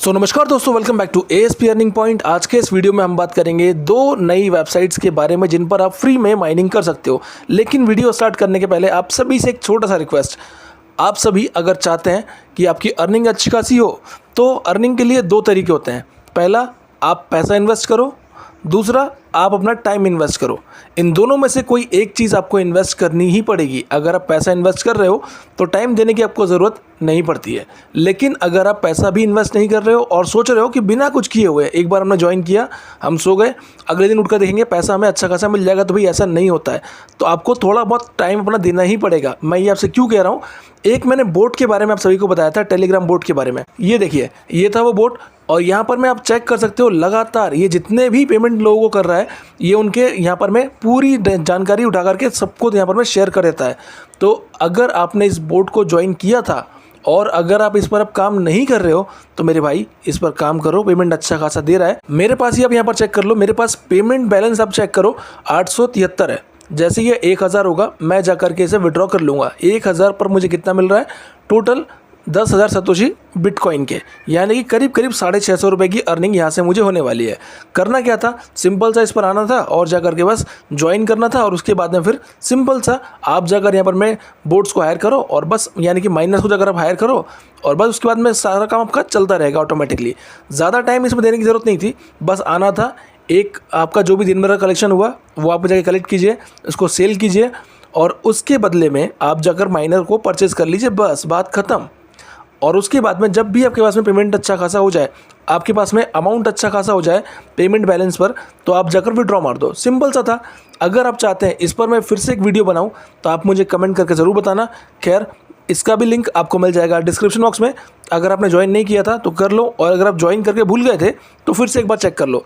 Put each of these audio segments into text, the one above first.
नमस्कार दोस्तों, welcome back to ASP earning point. आज के इस वीडियो में हम बात करेंगे दो नई वेबसाइट्स के बारे में जिन पर आप फ्री में माइनिंग कर सकते हो। लेकिन वीडियो स्टार्ट करने के पहले आप सभी से एक छोटा सा रिक्वेस्ट, आप सभी अगर चाहते हैं कि आपकी अर्निंग अच्छी खासी हो तो अर्निंग के लिए दो तरीके होते हैं। पहला, आप पैसा इन्वेस्ट करो, दूसरा आप अपना टाइम इन्वेस्ट करो। इन दोनों में से कोई एक चीज़ आपको इन्वेस्ट करनी ही पड़ेगी। अगर आप पैसा इन्वेस्ट कर रहे हो तो टाइम देने की आपको ज़रूरत नहीं पड़ती है। लेकिन अगर आप पैसा भी इन्वेस्ट नहीं कर रहे हो और सोच रहे हो कि बिना कुछ किए हुए एक बार हमने ज्वाइन किया, हम सो गए, अगले दिन उठकर देखेंगे पैसा हमें अच्छा खासा मिल जाएगा, तो भाई ऐसा नहीं होता है। तो आपको थोड़ा बहुत टाइम अपना देना ही पड़ेगा। मैं ये आपसे क्यों कह रहा हूँ, एक मैंने बोट के बारे में आप सभी को बताया था, टेलीग्राम बोट के बारे में। ये देखिए, ये था वो बोट, और यहाँ पर मैं आप चेक कर सकते हो लगातार ये जितने भी पेमेंट लोगों को कर रहा है, ये उनके यहाँ पर मैं पूरी जानकारी उठा करके सबको यहाँ पर मैं शेयर कर देता है। तो अगर आपने इस बोट को ज्वाइन किया था और अगर आप इस पर अब काम नहीं कर रहे हो तो मेरे भाई इस पर काम करो, पेमेंट अच्छा खासा दे रहा है। मेरे पास ही आप यहाँ पर चेक कर लो, मेरे पास पेमेंट बैलेंस आप चेक करो 873 है। जैसे ये 1000 होगा मैं जा करके इसे विड्रॉ कर लूँगा। 1000 पर मुझे कितना मिल रहा है टोटल, 10,000 सतोशी बिटकॉइन के, यानी कि करीब करीब 650 रुपये की अर्निंग यहाँ से मुझे होने वाली है। करना क्या था, सिंपल सा इस पर आना था और जाकर के बस ज्वाइन करना था, और उसके बाद में फिर सिंपल सा आप जाकर यहाँ पर मैं बोट्स को हायर करो और बस, यानी कि माइनर्स को जाकर आप हायर करो और बस उसके बाद में सारा काम आपका चलता रहेगा ऑटोमेटिकली। ज़्यादा टाइम इसमें देने की ज़रूरत नहीं थी, बस आना था। एक आपका जो भी दिन भर का कलेक्शन हुआ वो आप जाकर कलेक्ट कीजिए, उसको सेल कीजिए और उसके बदले में आप जाकर माइनर को परचेज़ कर लीजिए, बस बात ख़त्म। और उसके बाद में जब भी आपके पास में पेमेंट अच्छा खासा हो जाए, आपके पास में अमाउंट अच्छा खासा हो जाए पेमेंट बैलेंस पर, तो आप जाकर विड्रॉ मार दो। सिंपल सा था। अगर आप चाहते हैं इस पर मैं फिर से एक वीडियो बनाऊं तो आप मुझे कमेंट करके ज़रूर बताना। खैर, इसका भी लिंक आपको मिल जाएगा डिस्क्रिप्शन बॉक्स में। अगर आपने ज्वाइन नहीं किया था तो कर लो, और अगर आप ज्वाइन करके भूल गए थे तो फिर से एक बार चेक कर लो।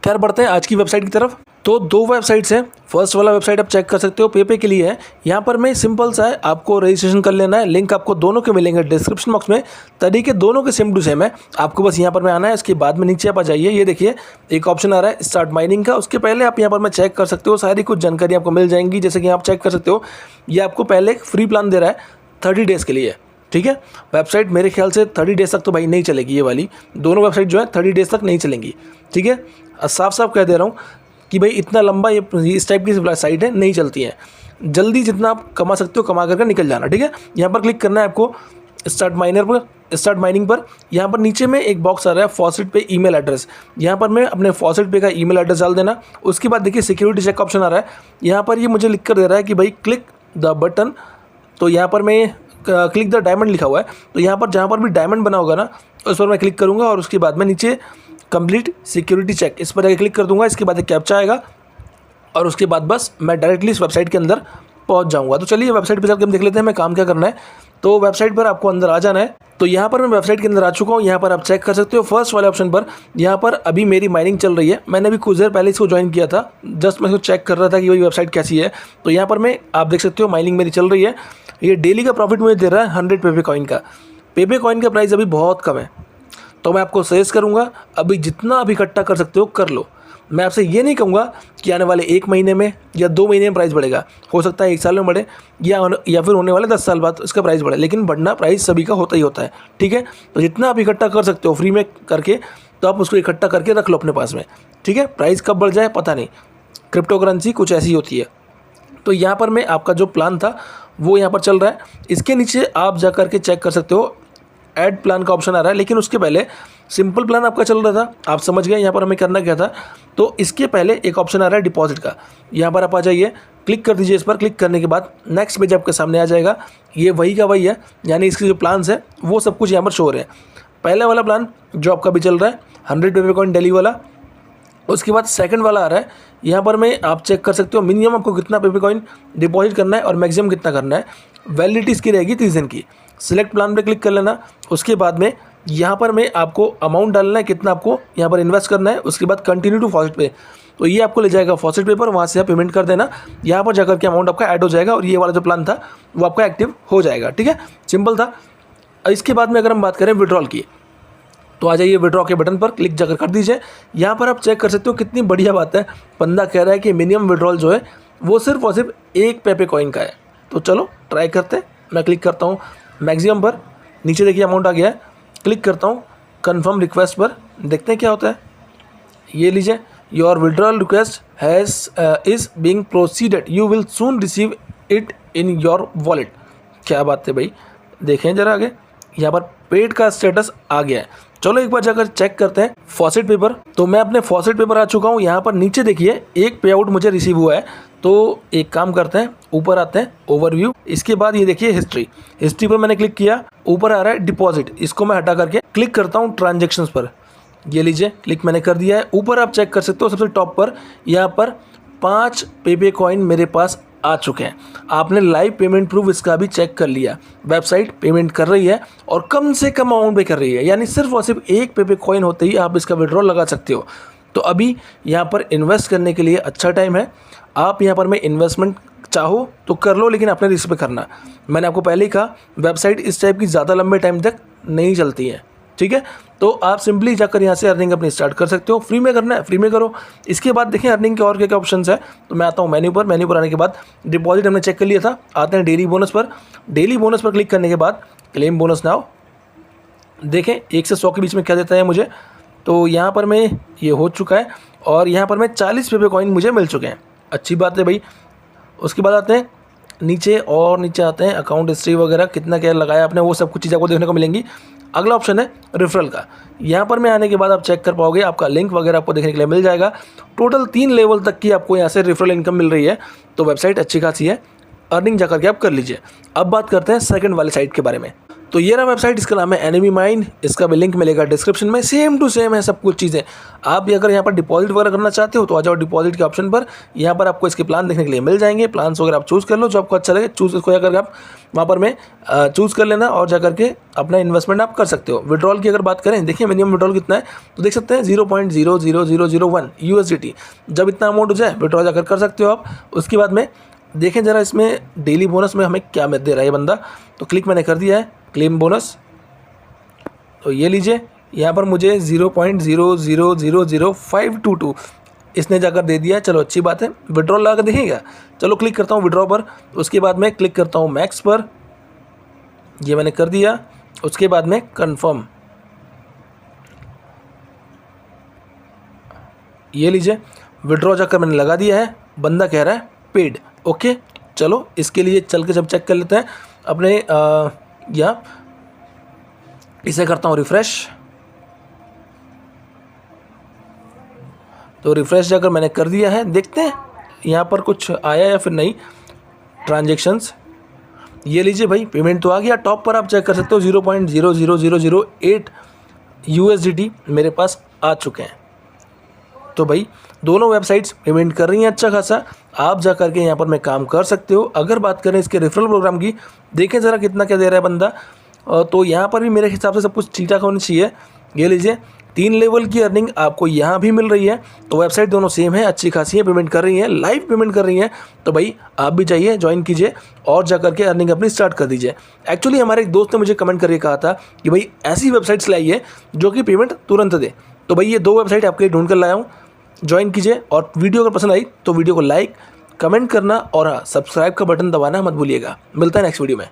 खैर, बढ़ते हैं आज की वेबसाइट की तरफ। तो दो वेबसाइट्स हैं। फर्स्ट वाला वेबसाइट आप चेक कर सकते हो, पेपे के लिए है। यहाँ पर मैं सिंपल सा है, आपको रजिस्ट्रेशन कर लेना है। लिंक आपको दोनों के मिलेंगे डिस्क्रिप्शन बॉक्स में। तरीके दोनों के सेम टू सेम है। आपको बस यहाँ पर में आना है, उसके बाद में नीचे आप आ जाइए। ये देखिए एक ऑप्शन आ रहा है स्टार्ट माइनिंग का। उसके पहले आप यहाँ पर मैं चेक कर सकते हो, सारी कुछ जानकारी आपको मिल जाएंगी। जैसे कि आप चेक कर सकते हो, ये आपको पहले एक फ्री प्लान दे रहा है 30 डेज़ के लिए। ठीक है, वेबसाइट मेरे ख्याल से 30 डेज़ तक तो भाई नहीं चलेगी। ये वाली दोनों वेबसाइट जो है 30 डेज़ तक नहीं चलेंगी। ठीक है, साफ साफ कह दे रहा हूँ कि भाई इतना लंबा ये इस टाइप की साइट है, नहीं चलती है। जल्दी जितना आप कमा सकते हो कमा करके निकल जाना। ठीक है, यहाँ पर क्लिक करना है आपको स्टार्ट माइनर पर, स्टार्ट माइनिंग पर। यहाँ पर नीचे में एक बॉक्स आ रहा है फॉसेट पे ईमेल एड्रेस। यहाँ पर मैं अपने फॉसेट पे का ईमेल एड्रेस डाल देना। उसके बाद देखिए सिक्योरिटी चेक ऑप्शन आ रहा है। यहाँ पर ये मुझे लिख कर दे रहा है कि भाई क्लिक द बटन। तो यहाँ पर मैं क्लिक द डायमंड लिखा हुआ है, तो यहाँ पर जहाँ पर भी डायमंड बना होगा ना उस पर मैं क्लिक करूँगा और उसके बाद में नीचे कंप्लीट सिक्योरिटी चेक, इस पर जाकर क्लिक कर दूंगा। इसके बाद एक कैप्चा आएगा और उसके बाद बस मैं डायरेक्टली इस वेबसाइट के अंदर पहुंच जाऊंगा। तो चलिए वेबसाइट पर जाकर हम देख लेते हैं मैं काम क्या करना है। तो वेबसाइट पर आपको अंदर आ जाना है। तो यहाँ पर मैं वेबसाइट के अंदर आ चुका हूँ। यहाँ पर आप चेक कर सकते हो फर्स्ट वाले ऑप्शन पर, यहाँ पर अभी मेरी माइनिंग चल रही है। मैंने अभी कुछ देर पहले इसको ज्वाइन किया था, जस्ट मैं इसको चेक कर रहा था कि वही वेबसाइट कैसी है। तो यहाँ पर मैं आप देख सकते हो माइनिंग मेरी चल रही है। ये डेली का प्रॉफिट मुझे दे रहा है 100 पेपे कॉइन का। पेपे कॉइन का प्राइस अभी बहुत कम है, तो मैं आपको सजेस्ट करूंगा अभी जितना अभी इकट्ठा कर सकते हो कर लो। मैं आपसे ये नहीं कहूँगा कि आने वाले 1 महीने में या 2 महीने में प्राइस बढ़ेगा। हो सकता है 1 साल में बढ़े या फिर होने वाले 10 साल बाद इसका प्राइस बढ़े, लेकिन बढ़ना प्राइस सभी का होता ही होता है। ठीक है, तो जितना आप इकट्ठा कर सकते हो फ्री में करके, तो आप उसको इकट्ठा करके रख लो अपने पास में। ठीक है, प्राइस कब बढ़ जाए पता नहीं, क्रिप्टो करेंसी कुछ ऐसी होती है। तो यहाँ पर मैं आपका जो प्लान था वो यहाँ पर चल रहा है। इसके नीचे आप जा करके चेक कर सकते हो ऐड प्लान का ऑप्शन आ रहा है, लेकिन उसके पहले सिंपल प्लान आपका चल रहा था, आप समझ गए यहाँ पर हमें करना क्या था। तो इसके पहले एक ऑप्शन आ रहा है डिपॉजिट का। यहाँ पर आप आ जाइए, क्लिक कर दीजिए इस पर। क्लिक करने के बाद नेक्स्ट पेज आपके सामने आ जाएगा। ये वही का वही है, यानी इसके जो प्लान्स है वो सब कुछ यहाँ पर शो हो रहे हैं। पहले वाला प्लान जो आपका भी चल रहा है 100 पेपे कॉइन डेली वाला। उसके बाद सेकंड वाला आ रहा है, यहाँ पर मैं आप चेक कर सकते हो मिनिमम आपको कितना पेपे कॉइन डिपॉजिट करना है और मैक्सिमम कितना करना है। वैलिडिटी इसकी रहेगी 30 दिन की। सिलेक्ट प्लान पे क्लिक कर लेना। उसके बाद में यहाँ पर मैं आपको अमाउंट डालना है, कितना आपको यहाँ पर इन्वेस्ट करना है। उसके बाद कंटिन्यू टू फॉसेट पे, तो ये आपको ले जाएगा फॉसेट पे पर, वहाँ से आप पेमेंट कर देना। यहाँ पर जाकर के अमाउंट आपका ऐड हो जाएगा और ये वाला जो प्लान था वो आपका एक्टिव हो जाएगा। ठीक है, सिंपल था। इसके बाद में अगर हम बात करें विड्रॉल की, तो आ जाइए विड्रॉ के बटन पर क्लिक जाकर कर दीजिए। यहाँ पर आप चेक कर सकते हो कितनी बढ़िया बात है। बंदा कह रहा है कि मिनिमम विड्रॉल जो है वो सिर्फ और सिर्फ 1 पेपे कॉइन का है। तो चलो ट्राई करते हैं। मैं क्लिक करता हूँ मैक्सिमम पर, नीचे देखिए अमाउंट आ गया है। क्लिक करता हूँ कन्फर्म रिक्वेस्ट पर देखते हैं क्या होता है। ये लीजिए, your withdrawal request is being proceeded, you will soon receive it in your wallet. क्या बात है भाई, देखें जरा आगे, यहाँ पर पेड का स्टेटस आ गया है। चलो एक बार जाकर चेक करते हैं फॉसेट पेपर। तो मैं अपने फॉसेट पेपर आ चुका हूँ। यहाँ पर नीचे देखिए एक पे आउट मुझे रिसीव हुआ है। तो एक काम करते हैं, ऊपर आते हैं ओवरव्यू, इसके बाद ये देखिए हिस्ट्री पर मैंने क्लिक किया, ऊपर आ रहा है डिपॉजिट, इसको मैं हटा करके क्लिक करता हूँ ट्रांजेक्शन्स पर। ये लीजिए, क्लिक मैंने कर दिया है। ऊपर आप चेक कर सकते हो सबसे टॉप पर, यहाँ पर 5 पेपे कॉइन मेरे पास आ चुके हैं। आपने लाइव पेमेंट प्रूफ इसका भी चेक कर लिया, वेबसाइट पेमेंट कर रही है और कम से कम अमाउंट पे कर रही है, यानी सिर्फ और सिर्फ 1 पेपे कॉइन होते ही आप इसका विड्रॉल लगा सकते हो। तो अभी यहाँ पर इन्वेस्ट करने के लिए अच्छा टाइम है। आप यहाँ पर मैं इन्वेस्टमेंट चाहो तो कर लो, लेकिन अपने रिस्क पे करना। मैंने आपको पहले ही कहा, वेबसाइट इस टाइप की ज़्यादा लंबे टाइम तक नहीं चलती है, ठीक है। तो आप सिंपली जाकर यहाँ से अर्निंग अपनी स्टार्ट कर सकते हो। फ्री में करना है, फ्री में करो। इसके बाद देखें अर्निंग के और क्या क्या ऑप्शंस है। तो मैं आता हूँ मेन्यू पर आने के बाद डिपॉजिट हमने चेक कर लिया था। आते हैं डेली बोनस पर। डेली बोनस पर क्लिक करने के बाद क्लेम बोनस नाउ, देखें 1 से 100 के बीच में क्या देता है मुझे। तो यहाँ पर मैं ये हो चुका है और यहाँ पर मैं 40 पेपे कॉइन मुझे मिल चुके हैं, अच्छी बात है भाई। उसके बाद आते हैं नीचे, और नीचे आते हैं अकाउंट हिस्ट्री वगैरह, कितना क्या लगाया आपने, वो सब कुछ चीज़ें आपको देखने को मिलेंगी। अगला ऑप्शन है रेफरल का। यहाँ पर मैं आने के बाद आप चेक कर पाओगे, आपका लिंक वगैरह आपको देखने के लिए मिल जाएगा। टोटल 3 लेवल तक की आपको यहाँ से रेफरल इनकम मिल रही है। तो वेबसाइट अच्छी खासी है, अर्निंग जाकर के आप कर लीजिए। अब बात करते हैं सेकंड वाली साइट के बारे में। तो ये रहा वेबसाइट, इसका नाम है एनिमी माइन, इसका भी लिंक मिलेगा डिस्क्रिप्शन में। सेम टू सेम है सब कुछ चीज़ें। आप भी अगर यहाँ पर डिपॉजिट वगैरह करना चाहते हो तो आ जाओ डिपॉजिट के ऑप्शन पर। यहाँ पर आपको इसके प्लान देखने के लिए मिल जाएंगे। प्लान्स वगैरह आप चूज़ कर लो, जो आपको अच्छा लगे चूज़, इसको जाकर आप वहाँ पर में चूज़ कर लेना और जाकर के अपना इन्वेस्टमेंट आप कर सकते हो। विड्रॉल की अगर बात करें, देखिए मिनिमम विड्रॉल कितना है, तो देख सकते हैं 0.00001 USDT। जब इतना अमाउंट हो जाए विड्रॉल जाकर कर सकते हो आप। उसके बाद में देखें ज़रा इसमें डेली बोनस में हमें क्या दे रहा है ये बंदा। तो क्लिक मैंने कर दिया है क्लेम बोनस। तो ये लीजिए, यहाँ पर मुझे 0.000522 इसने जाकर दे दिया है। चलो अच्छी बात है। विड्रॉल लगा कर देखेंगे, चलो क्लिक करता हूँ विड्रॉ पर। उसके बाद में क्लिक करता हूँ मैक्स पर, ये मैंने कर दिया। उसके बाद में कंफर्म, ये लीजिए विड्रॉ जाकर मैंने लगा दिया है। बंदा कह रहा है पेड, ओके। चलो इसके लिए चल के जब चेक कर लेते हैं अपने या इसे करता हूँ रिफ़्रेश। तो रिफ़्रेश जाकर मैंने कर दिया है, देखते हैं यहाँ पर कुछ आया या फिर नहीं ट्रांजेक्शन्स। ये लीजिए भाई, पेमेंट तो आ गया। टॉप पर आप चेक कर सकते हो 0.00008 USDT मेरे पास आ चुके हैं। तो भाई दोनों वेबसाइट्स पेमेंट कर रही हैं अच्छा खासा। आप जा करके यहाँ पर मैं काम कर सकते हो। अगर बात करें इसके रेफरल प्रोग्राम की, देखें ज़रा कितना क्या दे रहा है बंदा। तो यहाँ पर भी मेरे हिसाब से सब कुछ ठीक ठाक होना चाहिए। ये लीजिए 3 लेवल की अर्निंग आपको यहाँ भी मिल रही है। तो वेबसाइट दोनों सेम है, अच्छी खासी है, पेमेंट कर रही है, लाइव पेमेंट कर रही है। तो भाई आप भी जाइए, ज्वाइन कीजिए और जा करके अर्निंग अपनी स्टार्ट कर दीजिए। एक्चुअली हमारे एक दोस्त ने मुझे कमेंट करके कहा था कि भाई ऐसी वेबसाइट्स लाइए जो कि पेमेंट तुरंत दे। तो भाई ये 2 वेबसाइट आपके लिए ढूंढ कर लाया हूँ, ज्वाइन कीजिए। और वीडियो अगर पसंद आई तो वीडियो को लाइक, कमेंट करना और सब्सक्राइब का बटन दबाना मत भूलिएगा। मिलता है नेक्स्ट वीडियो में।